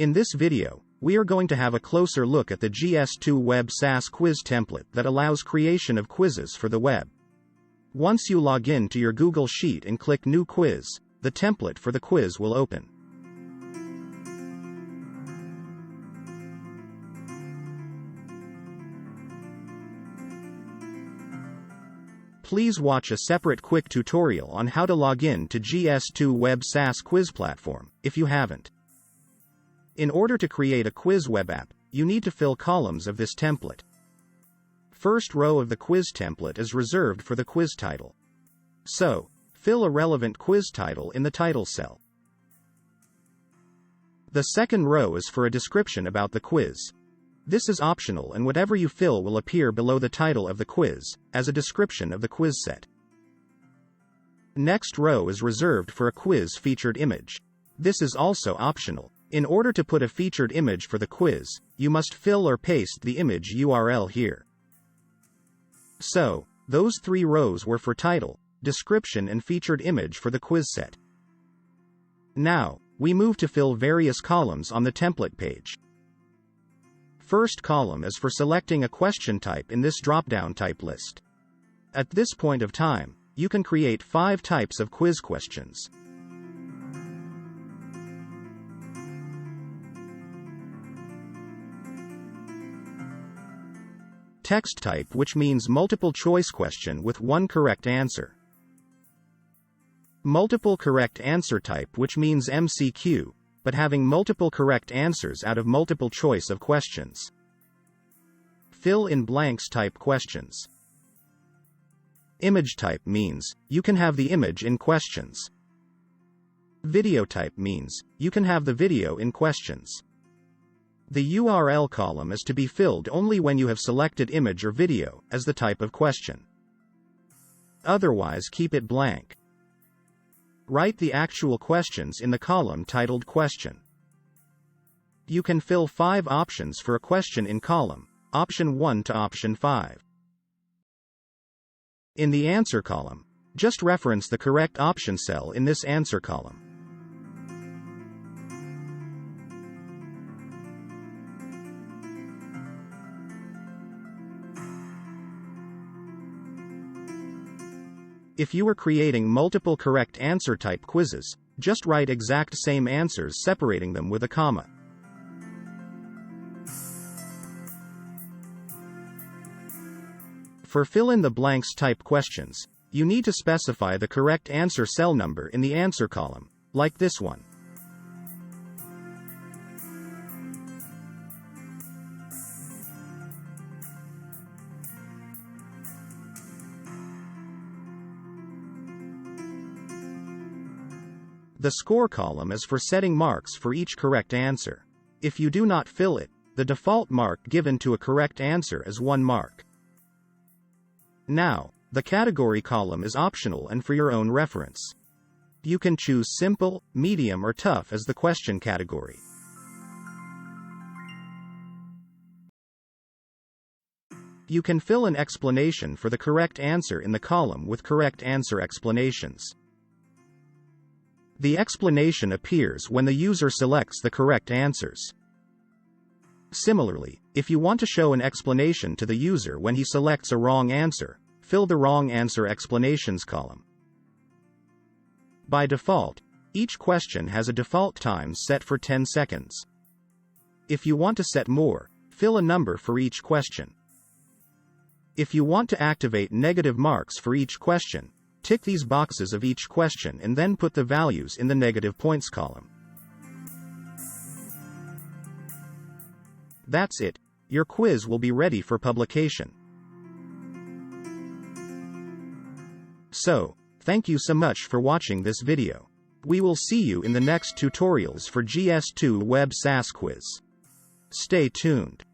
In this video, we are going to have a closer look at the GS2Web SaaS Quiz template that allows creation of quizzes for the web. Once you log in to your Google Sheet and click New Quiz, the template for the quiz will open. Please watch a separate quick tutorial on how to log in to GS2Web SaaS Quiz Platform, if you haven't. In order to create a quiz web app, you need to fill columns of this template. First row of the quiz template is reserved for the quiz title. So, fill a relevant quiz title in the title cell. The second row is for a description about the quiz. This is optional, and whatever you fill will appear below the title of the quiz, as a description of the quiz set. Next row is reserved for a quiz featured image. This is also optional. In order to put a featured image for the quiz, you must fill or paste the image URL here. So, those three rows were for title, description and featured image for the quiz set. Now, we move to fill various columns on the template page. First column is for selecting a question type in this drop-down type list. At this point of time, you can create 5 types of quiz questions. Text type, which means multiple choice question with one correct answer. Multiple correct answer type, which means MCQ, but having multiple correct answers out of multiple choice of questions. Fill in blanks type questions. Image type means you can have the image in questions. Video type means you can have the video in questions. The URL column is to be filled only when you have selected image or video as the type of question. Otherwise, keep it blank. Write the actual questions in the column titled Question. You can fill 5 options for a question in column, option 1 to option 5. In the answer column, just reference the correct option cell in this answer column. If you are creating multiple correct answer type quizzes, just write exact same answers separating them with a comma. For fill in the blanks type questions, you need to specify the correct answer cell number in the answer column, like this one. The score column is for setting marks for each correct answer. If you do not fill it, the default mark given to a correct answer is 1 mark. Now, the category column is optional and for your own reference. You can choose simple, medium or tough as the question category. You can fill an explanation for the correct answer in the column with correct answer explanations. The explanation appears when the user selects the correct answers. Similarly, if you want to show an explanation to the user when he selects a wrong answer, fill the wrong answer explanations column. By default, each question has a default time set for 10 seconds. If you want to set more, fill a number for each question. If you want to activate negative marks for each question, tick these boxes of each question and then put the values in the negative points column. That's it. Your quiz will be ready for publication. So, thank you so much for watching this video. We will see you in the next tutorials for GS2Web SaaS Quiz. Stay tuned.